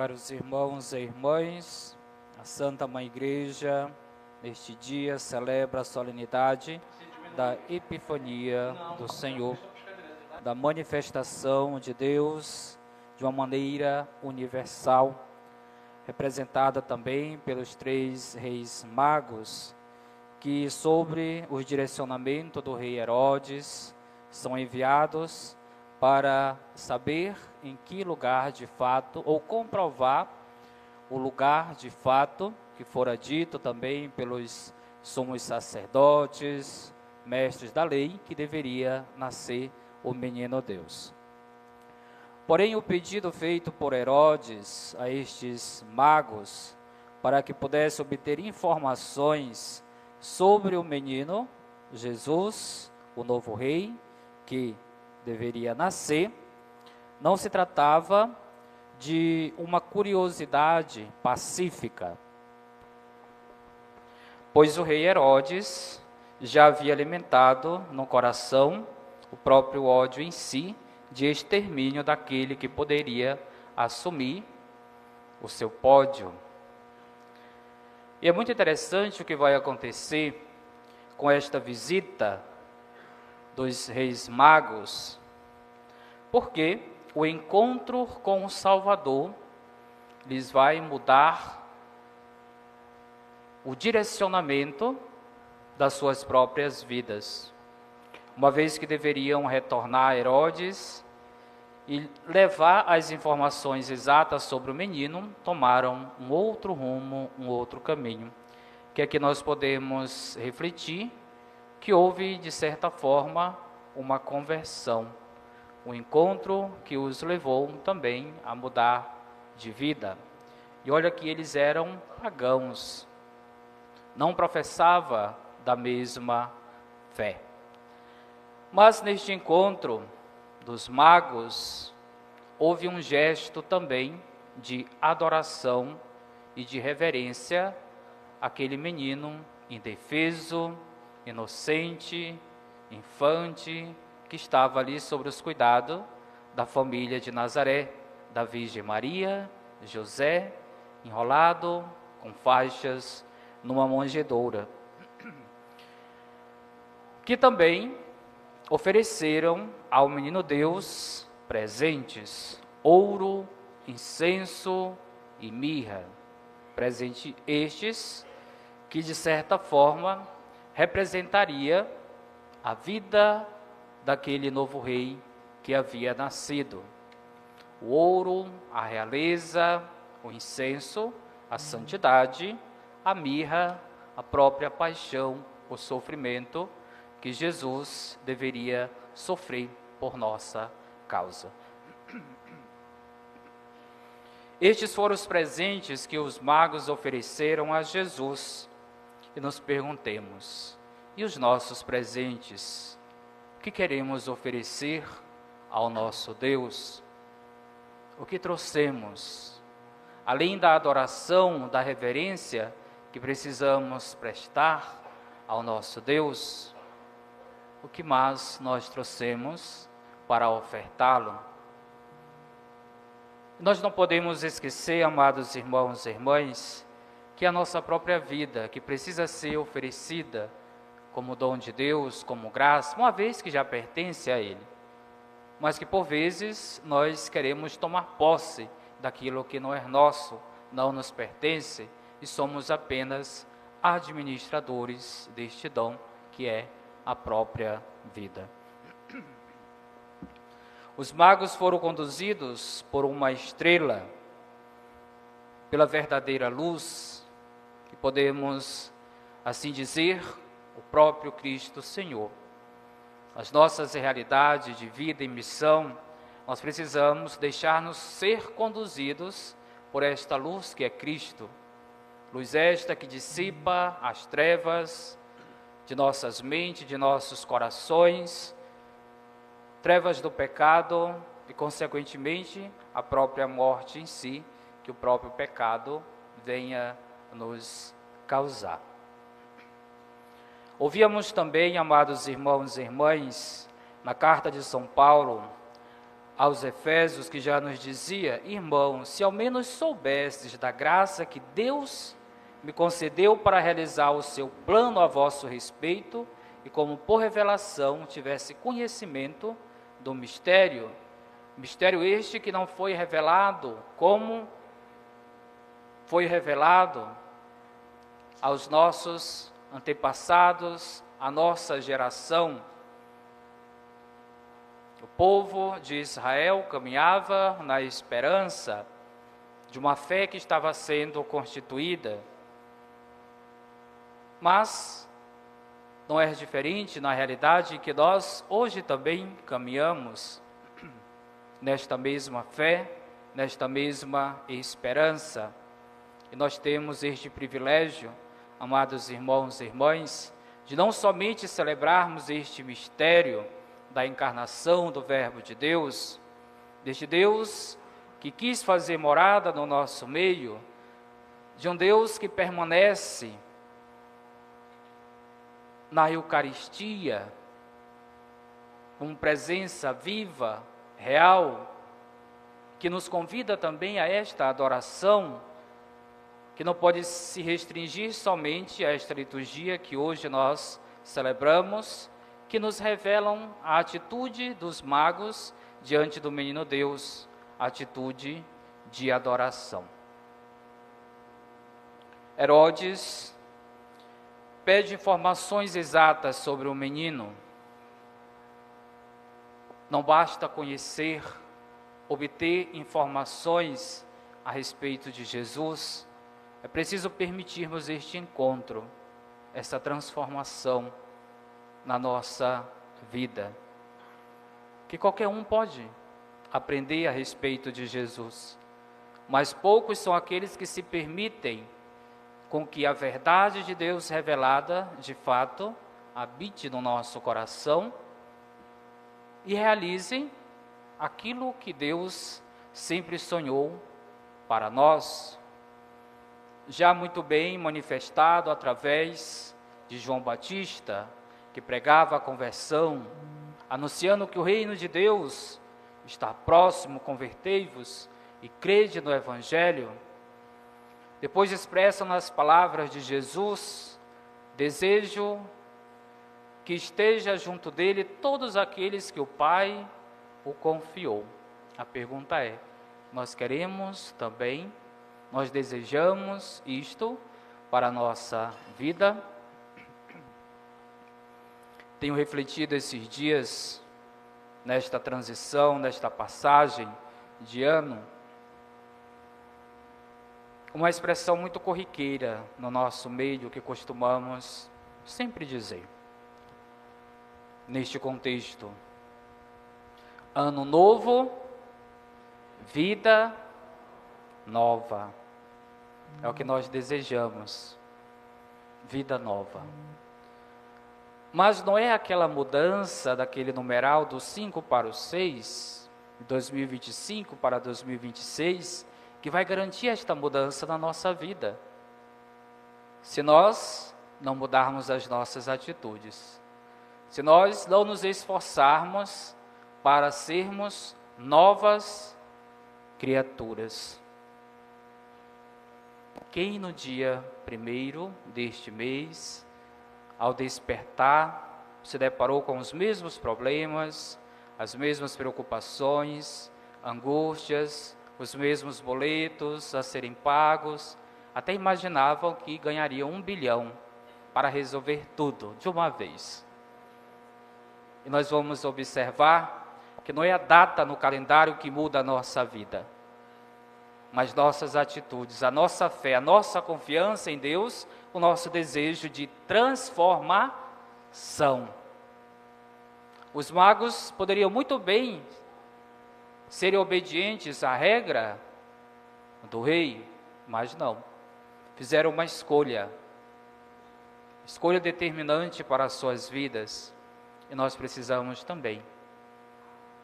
Caros irmãos e irmãs, a Santa Mãe Igreja, neste dia, celebra a solenidade da Epifania do Senhor, da manifestação de Deus de uma maneira universal, representada também pelos 3 reis magos, que, sobre o direcionamento do rei Herodes, são enviados para saber em que lugar de fato, ou comprovar o lugar de fato, que fora dito também pelos sumos sacerdotes, mestres da lei, que deveria nascer o menino Deus. Porém, o pedido feito por Herodes a estes magos, para que pudesse obter informações sobre o menino Jesus, o novo rei, que deveria nascer, não se tratava de uma curiosidade pacífica, pois o rei Herodes já havia alimentado no coração o próprio ódio em si de extermínio daquele que poderia assumir o seu pódio. E é muito interessante o que vai acontecer com esta visita dos reis magos, porque o encontro com o Salvador lhes vai mudar o direcionamento das suas próprias vidas. Uma vez que deveriam retornar a Herodes e levar as informações exatas sobre o menino, tomaram um outro rumo, um outro caminho, que aqui nós podemos refletir que houve, de certa forma, uma conversão, um encontro que os levou também a mudar de vida. E olha que eles eram pagãos, não professava da mesma fé. Mas neste encontro dos magos, houve um gesto também de adoração e de reverência àquele menino indefeso, inocente, infante, que estava ali sob os cuidados da família de Nazaré, da Virgem Maria, José, enrolado com faixas numa manjedoura, que também ofereceram ao menino Deus presentes, ouro, incenso e mirra, presentes estes que de certa forma representaria a vida daquele novo rei que havia nascido. O ouro, a realeza, o incenso, a santidade, a mirra, a própria paixão, o sofrimento que Jesus deveria sofrer por nossa causa. Estes foram os presentes que os magos ofereceram a Jesus. E nos perguntemos, e os nossos presentes? O que queremos oferecer ao nosso Deus? O que trouxemos? Além da adoração, da reverência que precisamos prestar ao nosso Deus, o que mais nós trouxemos para ofertá-lo? Nós não podemos esquecer, amados irmãos e irmãs, que a nossa própria vida, que precisa ser oferecida como dom de Deus, como graça, uma vez que já pertence a Ele, mas que por vezes nós queremos tomar posse daquilo que não é nosso, não nos pertence, e somos apenas administradores deste dom que é a própria vida. Os magos foram conduzidos por uma estrela, pela verdadeira luz, que podemos assim dizer, o próprio Cristo Senhor. As nossas realidades de vida e missão, nós precisamos deixar-nos ser conduzidos por esta luz que é Cristo. Luz esta que dissipa as trevas de nossas mentes, de nossos corações, trevas do pecado e, consequentemente, a própria morte em si, que o próprio pecado venha nos causar. Ouvíamos também, amados irmãos e irmãs, na carta de São Paulo, aos Efésios, que já nos dizia: irmãos, se ao menos soubestes da graça que Deus me concedeu para realizar o seu plano a vosso respeito, e como por revelação tivesse conhecimento do mistério este que não foi revelado como foi revelado aos nossos antepassados, à nossa geração. O povo de Israel caminhava na esperança de uma fé que estava sendo constituída, mas não é diferente na realidade que nós hoje também caminhamos nesta mesma fé, nesta mesma esperança. E nós temos este privilégio, amados irmãos e irmãs, de não somente celebrarmos este mistério da encarnação do Verbo de Deus, deste Deus que quis fazer morada no nosso meio, de um Deus que permanece na Eucaristia, com presença viva, real, que nos convida também a esta adoração, que não pode se restringir somente a esta liturgia que hoje nós celebramos, que nos revelam a atitude dos magos diante do menino Deus, a atitude de adoração. Herodes pede informações exatas sobre o menino. Não basta conhecer, obter informações a respeito de Jesus, é preciso permitirmos este encontro, essa transformação na nossa vida. Que qualquer um pode aprender a respeito de Jesus, mas poucos são aqueles que se permitem com que a verdade de Deus revelada, de fato, habite no nosso coração e realizem aquilo que Deus sempre sonhou para nós, já muito bem manifestado através de João Batista, que pregava a conversão, anunciando que o reino de Deus está próximo, convertei-vos e crede no Evangelho. Depois expressa nas palavras de Jesus: desejo que esteja junto dele todos aqueles que o Pai o confiou. A pergunta é: nós queremos também, nós desejamos isto para a nossa vida? Tenho refletido esses dias, nesta transição, nesta passagem de ano, uma expressão muito corriqueira no nosso meio que costumamos sempre dizer. Neste contexto, ano novo, vida nova. É o que nós desejamos, vida nova. Mas não é aquela mudança daquele numeral do 5 para o 6, 2025 para 2026, que vai garantir esta mudança na nossa vida, se nós não mudarmos as nossas atitudes, se nós não nos esforçarmos para sermos novas criaturas. Quem no dia 1º deste mês, ao despertar, se deparou com os mesmos problemas, as mesmas preocupações, angústias, os mesmos boletos a serem pagos, até imaginavam que ganhariam 1 bilhão para resolver tudo de uma vez. E nós vamos observar que não é a data no calendário que muda a nossa vida, mas nossas atitudes, a nossa fé, a nossa confiança em Deus, o nosso desejo de transformação. Os magos poderiam muito bem serem obedientes à regra do rei, mas não. Fizeram uma escolha determinante para as suas vidas, e nós precisamos também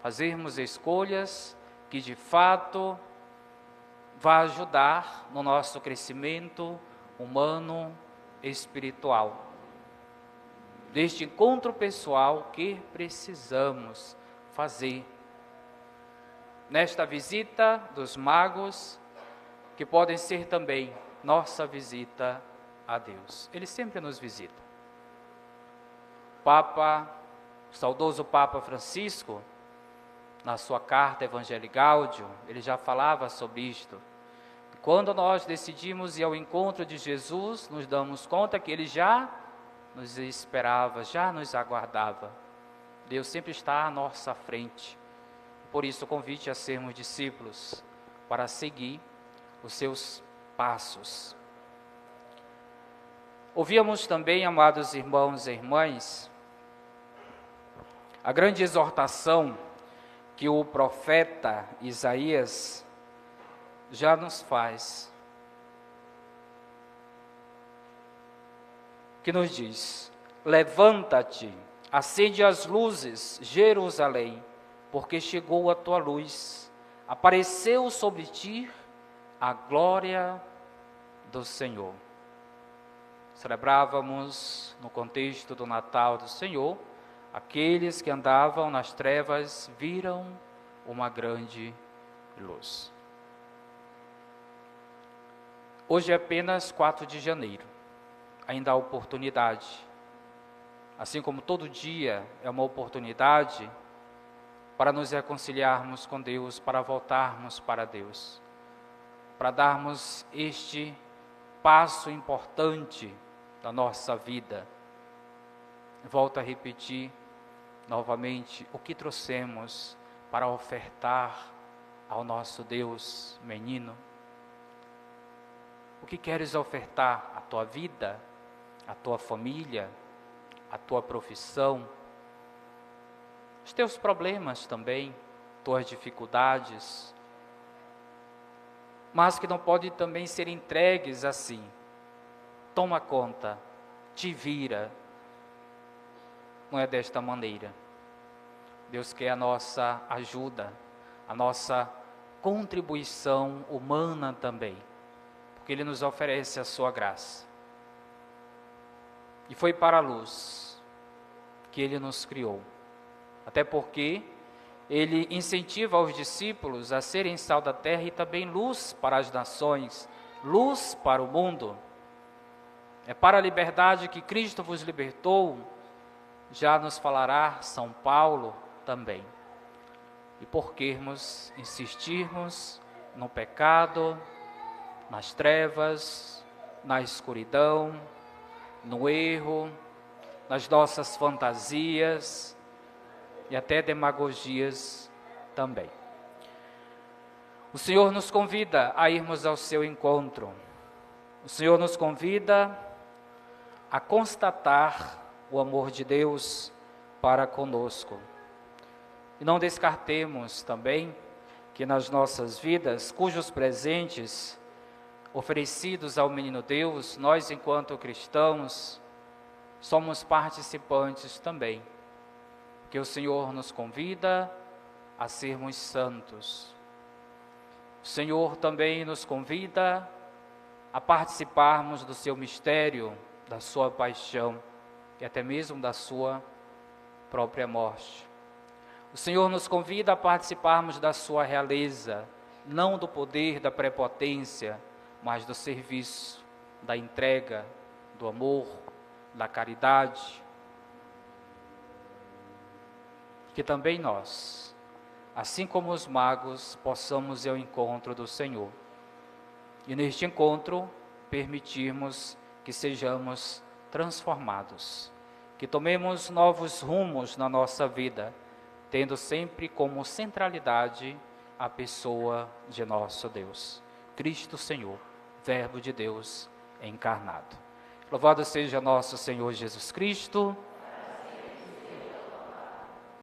fazermos escolhas que de fato vá ajudar no nosso crescimento humano, espiritual. Deste encontro pessoal que precisamos fazer. nesta visita dos magos, que podem ser também nossa visita a Deus. Ele sempre nos visita. O saudoso Papa Francisco, na sua carta Evangelii Gaudium, ele já falava sobre isto. Quando nós decidimos ir ao encontro de Jesus, nos damos conta que Ele já nos esperava, já nos aguardava. Deus sempre está à nossa frente. Por isso, o convite a sermos discípulos, para seguir os seus passos. Ouvíamos também, amados irmãos e irmãs, a grande exortação que o profeta Isaías já nos faz, que nos diz: levanta-te, acende as luzes, Jerusalém, porque chegou a tua luz, apareceu sobre ti a glória do Senhor. Celebrávamos, no contexto do Natal do Senhor, aqueles que andavam nas trevas viram uma grande luz. Hoje é apenas 4 de janeiro, ainda há oportunidade. Assim como todo dia é uma oportunidade para nos reconciliarmos com Deus, para voltarmos para Deus, para darmos este passo importante da nossa vida. Volto a repetir novamente o que trouxemos para ofertar ao nosso Deus, menino. O que queres ofertar? A tua vida, a tua família, a tua profissão, os teus problemas também, tuas dificuldades, mas que não podem também ser entregues assim. Toma conta, te vira. Não é desta maneira. Deus quer a nossa ajuda, a nossa contribuição humana também, porque Ele nos oferece a sua graça. E foi para a luz que Ele nos criou. Até porque Ele incentiva os discípulos a serem sal da terra e também luz para as nações, luz para o mundo. É para a liberdade que Cristo vos libertou, já nos falará São Paulo também. E por quermos insistirmos no pecado, nas trevas, na escuridão, no erro, nas nossas fantasias e até demagogias também. O Senhor nos convida a irmos ao seu encontro. O Senhor nos convida a constatar o amor de Deus para conosco. E não descartemos também que nas nossas vidas, cujos presentes oferecidos ao menino Deus, nós enquanto cristãos, somos participantes também, que o Senhor nos convida a sermos santos. O Senhor também nos convida a participarmos do seu mistério, da sua paixão e até mesmo da sua própria morte. O Senhor nos convida a participarmos da sua realeza, não do poder, da prepotência, mas do serviço, da entrega, do amor, da caridade. Que também nós, assim como os magos, possamos ir ao encontro do Senhor. E neste encontro, permitirmos que sejamos transformados, que tomemos novos rumos na nossa vida, tendo sempre como centralidade a pessoa de nosso Deus, Cristo Senhor, Verbo de Deus encarnado. Louvado seja nosso Senhor Jesus Cristo.